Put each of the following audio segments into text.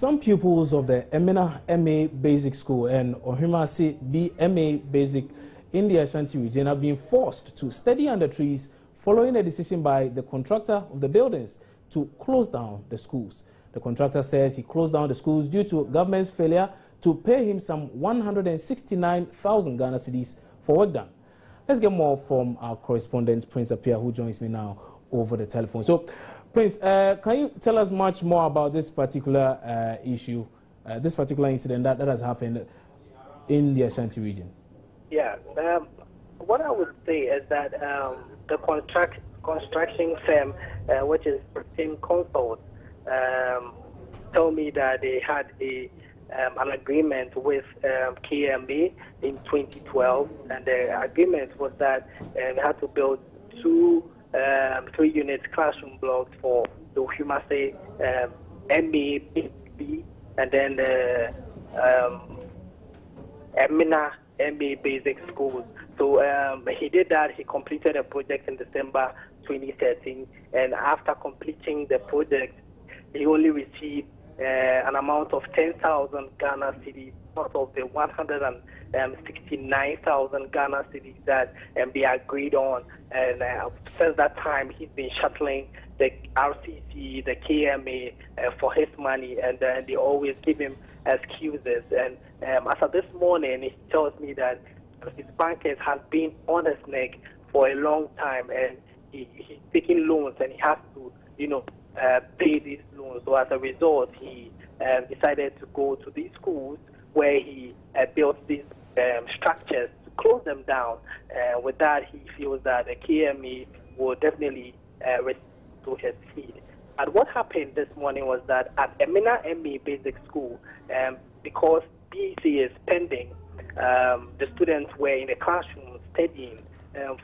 Some pupils of the Emina MA Basic School and Ohimasi BMA Basic in the Ashanti Region have been forced to study under trees following a decision by the contractor of the buildings to close down the schools. The contractor says he closed down the schools due to government's failure to pay him some 169,000 Ghana cedis for work done. Let's get more from our correspondent, Prince Appiah, who joins me now over the telephone. So, Prince, can you tell us much more about this particular issue, this particular incident that has happened in the Ashanti region? Yeah, what I would say is that the construction firm, which is Team Consult, told me that they had an agreement with KMA in 2012, and the agreement was that they had to build 3-unit classroom blocks for the Ohimasi MA, B, and then the Emina MA Basic Schools. So he did that. He completed a project in December 2013, and after completing the project, he only received an amount of 10,000 Ghana cedis out of the 169,000 Ghana cedis that they agreed on. And since that time, he's been shuttling the RCC, the KMA for his money, and they always give him excuses. And as of this morning, he tells me that his bankers have been on his neck for a long time, and he's taking loans, and he has to, pay these loans. So as a result, he decided to go to these schools where he built these structures to close them down. With that, he feels that the KME will definitely return to his feet. And what happened this morning was that at Emina ME Basic School, because BEC is pending, the students were in the classroom studying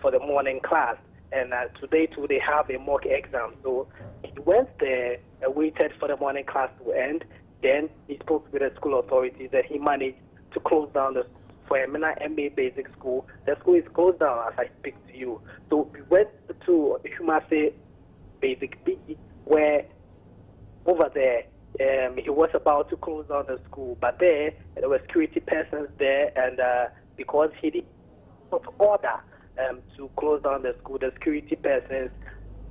for the morning class. And today, too, they have a mock exam. So he went there, waited for the morning class to end. Then he spoke with the school authorities, and he managed to close down the for Emina MA Basic School. The school is closed down as I speak to you. So we went to Ohimasi Basic B, where over there he was about to close down the school, but there were security persons there, and because he did not order to close down the school, the security persons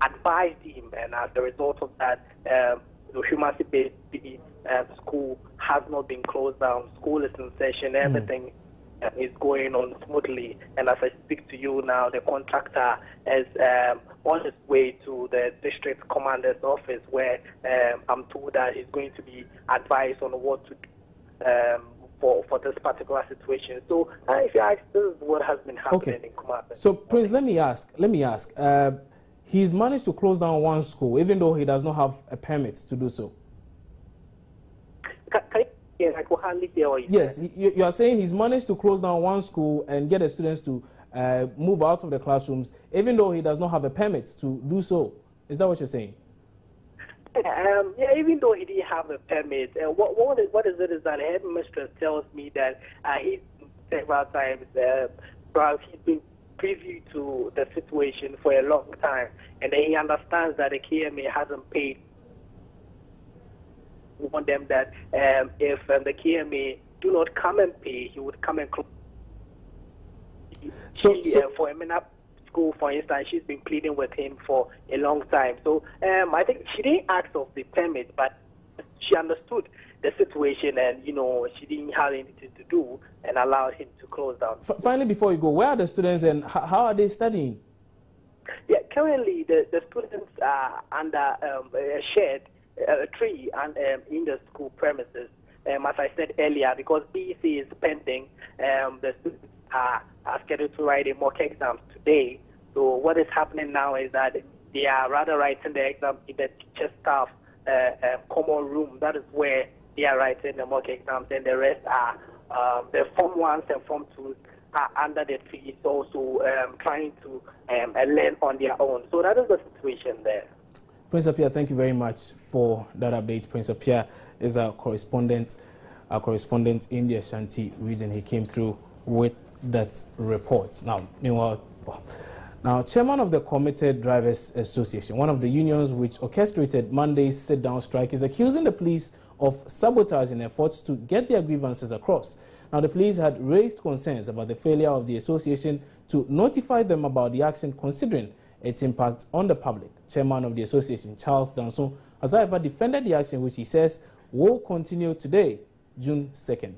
advised him, and as a result of that, the Ohimasi Basic school has not been closed down. School is in session, everything is going on smoothly, and as I speak to you now, the contractor is on his way to the district commander's office, where I'm told that he's going to be advised on what to do for this particular situation. So if you ask, this is what has been happening in Kumasi. So Prince, let me ask. He's managed to close down one school, even though he does not have a permit to do so. I could hardly hear what you Yes, said. you are saying he's managed to close down one school and get the students to move out of the classrooms, even though he does not have a permit to do so. Is that what you're saying? Yeah, even though he didn't have a permit, what is it is that the headmistress tells me that he's several times, perhaps he's been privy to the situation for a long time, and then he understands that the KMA hasn't paid. We want them that if the KMA do not come and pay, he would come and close. For Emina School, for instance, she's been pleading with him for a long time. So I think she didn't ask of the permit, but she understood the situation, and she didn't have anything to do, and allowed him to close down. Finally, before you go, where are the students and how are they studying? Yeah, currently the students are under a shed, a tree, and in the school premises. As I said earlier, because BEC is pending, the students are scheduled to write a mock exam today. So what is happening now is that they are rather writing the exam in the teacher staff common room. That is where they are writing the mock exams, and the rest are the Form 1s and Form 2s are under the trees, also trying to learn on their own. So that is the situation there. Prince Appiah, thank you very much for that update. Prince Appiah is our correspondent in the Ashanti region. He came through with that report. Now, meanwhile, chairman of the Committed Drivers Association, one of the unions which orchestrated Monday's sit-down strike, is accusing the police of sabotaging efforts to get their grievances across. Now, the police had raised concerns about the failure of the association to notify them about the action, considering its impact on the public. Chairman of the association, Charles Danso, has however defended the action, which he says will continue today, June 2nd.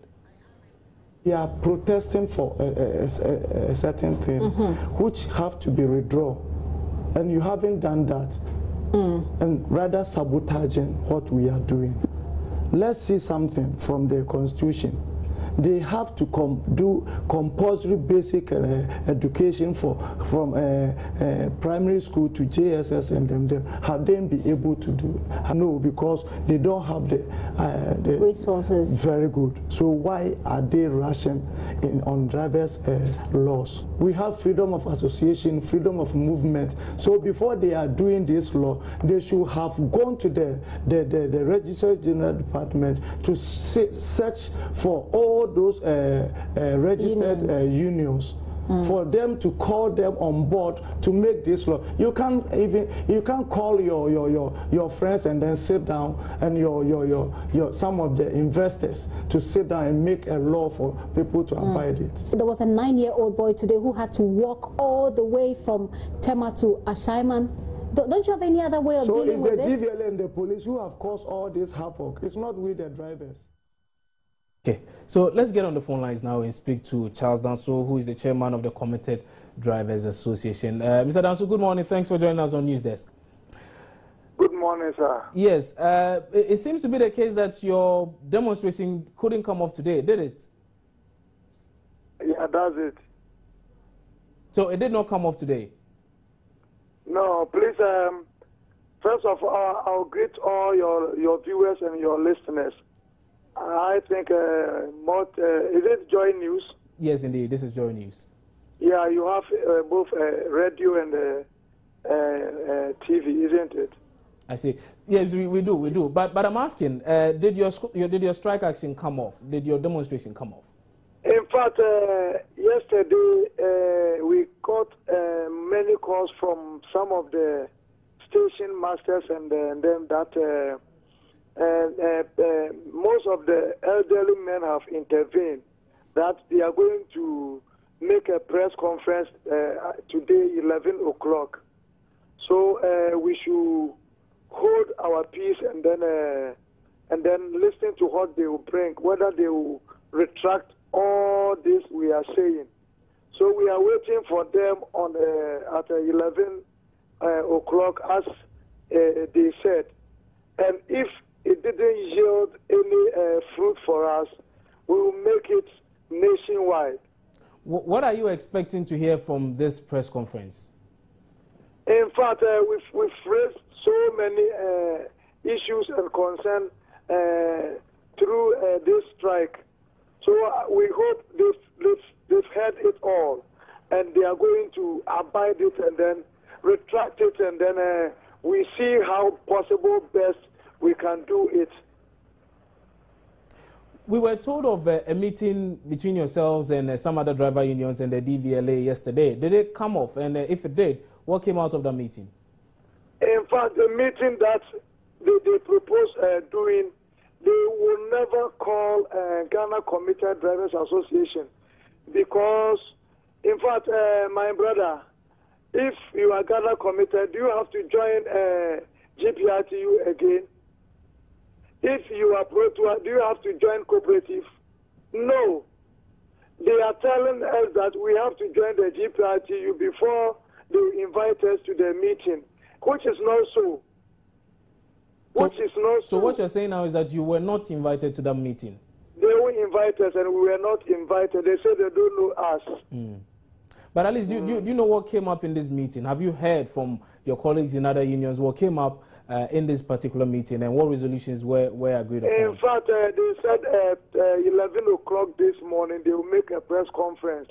We are protesting for a certain thing, which have to be withdrawn, and you haven't done that, and rather sabotaging what we are doing. Let's see something from the Constitution. They have to do compulsory basic education from primary school to JSS, and them have them be able to do? No, because they don't have the resources. Very good. So why are they rushing on drivers' laws? We have freedom of association, freedom of movement. So before they are doing this law, they should have gone to the Registrar General Department to search for all those registered unions. For them to call them on board to make this law. You can't call your friends and then sit down, and your some of the investors to sit down and make a law for people to abide it. There was a 9-year-old boy today who had to walk all the way from Tema to Ashaiman. Don't you have any other way of dealing with it? So it's the DVLA and the police who have caused all this havoc. It's not we, the drivers. Okay, so let's get on the phone lines now and speak to Charles Danso, who is the chairman of the Committed Drivers Association. Mr. Danso, good morning. Thanks for joining us on News Desk. Good morning, sir. Yes, it seems to be the case that your demonstration couldn't come off today, did it? Yeah, that's it. So it did not come off today? No, please, first of all, I'll greet all your viewers and your listeners. I think, is it Joy News? Yes, indeed. This is Joy News. Yeah, you have both radio and TV, isn't it? I see. Yes, we do. But I'm asking, did your strike action come off? Did your demonstration come off? In fact, yesterday we got many calls from some of the station masters and them that. Most of the elderly men have intervened that they are going to make a press conference today, 11 o'clock. So we should hold our peace and then listen to what they will bring, whether they will retract all this we are saying. So we are waiting for them on at 11 o'clock, as they said. And if it didn't yield any fruit for us, we will make it nationwide. What are you expecting to hear from this press conference? In fact, we've raised so many issues and concerns through this strike. So we hope they've heard it all, and they are going to abide it and then retract it, and then we see how possible best we can do it. We were told of a meeting between yourselves and some other driver unions and the DVLA yesterday. Did it come off? And if it did, what came out of the meeting? In fact, the meeting that they propose doing, they will never call Ghana Committed Drivers Association, because, in fact, my brother, if you are Ghana Committed, do you have to join GPRTU again? If you are pro tour, do you have to join cooperative? No. They are telling us that we have to join the GPRTU before they invite us to the meeting, which is not so. So what you're saying now is that you were not invited to that meeting? They will invite us and we were not invited. They said they don't know us. But at least, do you know what came up in this meeting? Have you heard from your colleagues in other unions what came up in this particular meeting, and what resolutions were agreed upon? In fact, they said at 11 o'clock this morning they will make a press conference,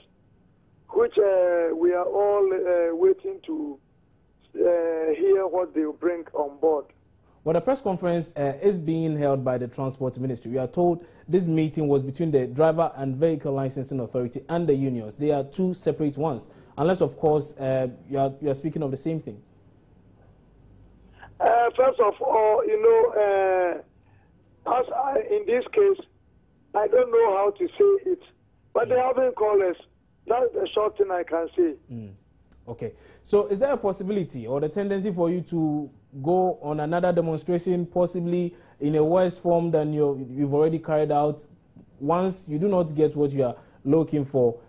which we are all waiting to hear what they will bring on board. Well, the press conference is being held by the Transport Ministry. We are told this meeting was between the Driver and Vehicle Licensing Authority and the unions. They are two separate ones, unless, of course, you are speaking of the same thing. First of all, in this case, I don't know how to say it, but they haven't called us. That's the short thing I can say. Okay. So is there a possibility or the tendency for you to go on another demonstration, possibly in a worse form than you've already carried out, once you do not get what you are looking for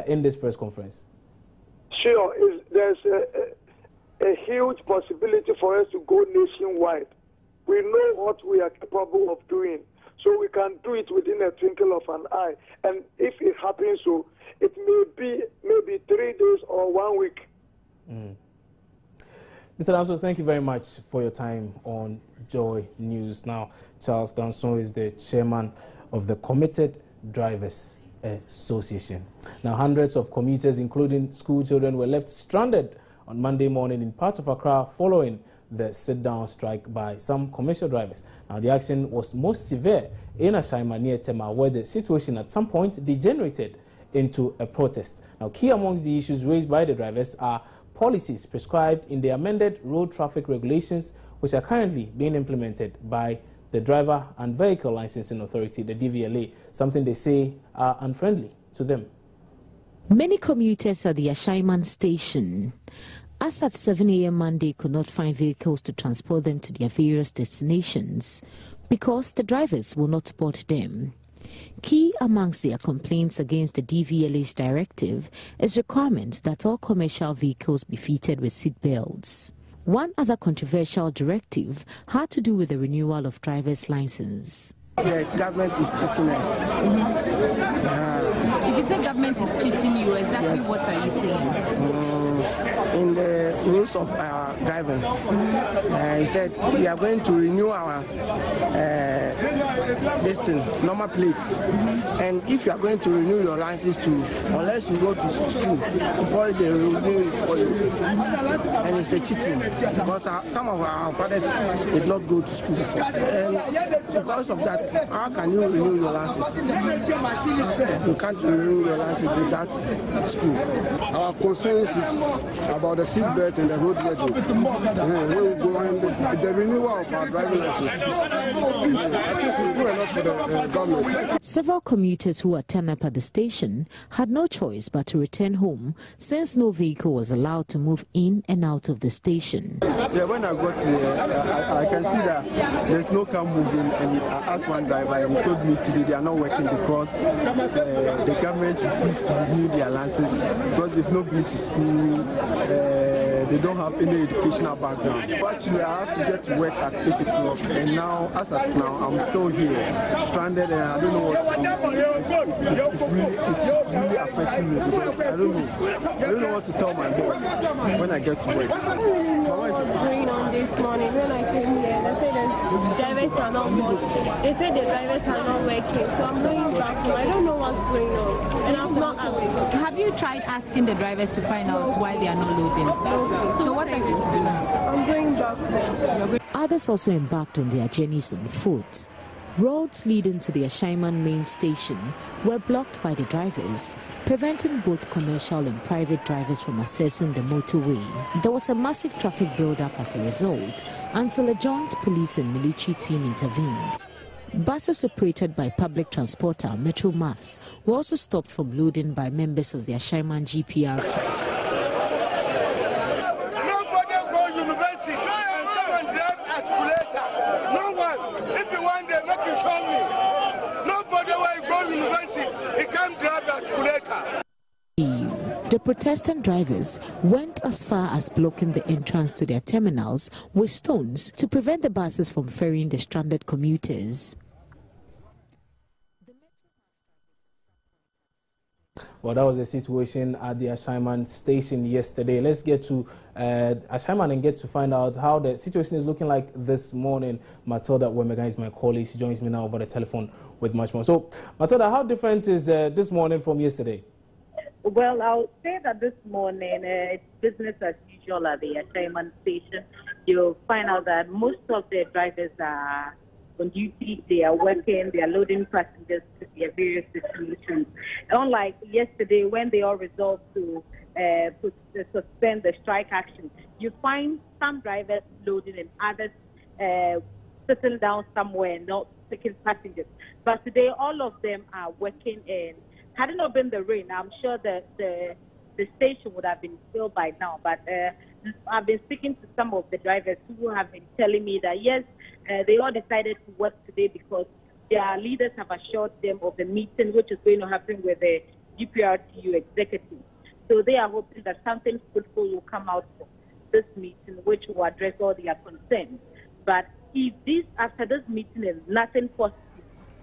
in this press conference? Sure. There's a huge possibility for us to go nationwide. We know what we are capable of doing, so we can do it within a twinkle of an eye. And if it happens so, it may be maybe 3 days or 1 week. Mr. Danso, thank you very much for your time on Joy News. Now, Charles Danso is the chairman of the Committed Drivers Association. Now, hundreds of commuters, including school children, were left stranded on Monday morning in parts of Accra following the sit-down strike by some commercial drivers. Now, the action was most severe in Ashaima near Tema, where the situation at some point degenerated into a protest. Now, key amongst the issues raised by the drivers are policies prescribed in the amended road traffic regulations, which are currently being implemented by the Driver and Vehicle Licensing Authority, the DVLA, something they say are unfriendly to them. Many commuters at the Ashaiman station, as at 7 a.m. Monday, could not find vehicles to transport them to their various destinations because the drivers will not board them. Key amongst their complaints against the DVLA's directive is requirements that all commercial vehicles be fitted with seat belts. One other controversial directive had to do with the renewal of driver's license. The government is cheating us. If you say government is cheating you, exactly what are you saying? In the rules of driving, he said we are going to renew our normal plates, and if you are going to renew your license too, unless you go to school before they renew it for you, and it's a cheating because some of our fathers did not go to school before, and because of that, how can you renew your license? You can't renew your license without school. Our concerns is about the seat belt and the road legend. Where we go and the renewal of our driving license. I think we do a lot for the government. Several commuters who had turned up at the station had no choice but to return home since no vehicle was allowed to move in and out of the station. Yeah, when I got here, I can see that there's no car moving, and I asked one driver and he told me today they are not working because the government refused to renew their license because they've not been to school. They don't have any educational background. But actually, I have to get to work at 8 o'clock, and now, as of now, I'm still here, stranded, and I don't know what to do. It's really affecting me because I don't know what to tell my boss when I get to work. What's going on this morning? When I came here, they said the drivers are not working. They said the drivers are not working, so I'm going back home. I don't know what's going on, and I'm not asked. Have you tried asking the drivers to find out why they are not loading? So what are you going to do now? I'm going back home. Others also embarked on their journeys on foot. Roads leading to the Ashaiman main station were blocked by the drivers, preventing both commercial and private drivers from accessing the motorway. There was a massive traffic build-up as a result until a joint police and military team intervened. Buses operated by public transporter Metro Mass were also stopped from loading by members of the Ashaiman GPRT. The protestant drivers went as far as blocking the entrance to their terminals with stones to prevent the buses from ferrying the stranded commuters. Well, that was the situation at the Ashaiman station yesterday. Let's get to Ashaiman and get to find out how the situation is looking like this morning. Matilda Wemega is my colleague. She joins me now over the telephone with much more. So, Matilda, how different is this morning from yesterday? Well, I'll say that this morning it's business as usual at the Ashaiman station. You'll find out that most of the drivers are on duty, they are working, they are loading passengers to their various destinations. Unlike yesterday when they all resolved to suspend the strike action, you find some drivers loading and others sitting down somewhere and not taking passengers. But today, all of them are working, and had it not been the rain, I'm sure that the station would have been filled by now. But I've been speaking to some of the drivers who have been telling me that, yes, they all decided to work today because their leaders have assured them of the meeting which is going to happen with the GPRTU executive. So they are hoping that something fruitful will come out from this meeting which will address all their concerns. But if after this meeting, if nothing positive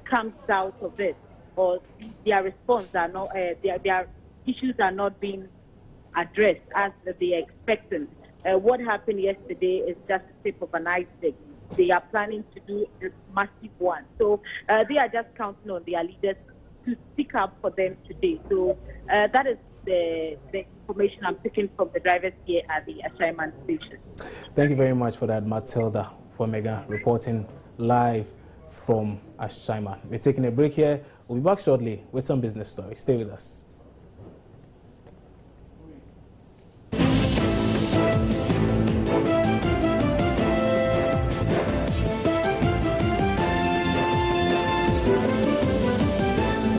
comes out of it, or their response are not, their issues are not being addressed as they are expecting, what happened yesterday is just the tip of an iceberg. They are planning to do a massive one. So they are just counting on their leaders to speak up for them today. So that is the information I'm picking from the drivers here at the Ashaiman station. Thank you very much for that, Matilda Fomega, reporting live from Ashaiman. We're taking a break here. We'll be back shortly with some business stories. Stay with us.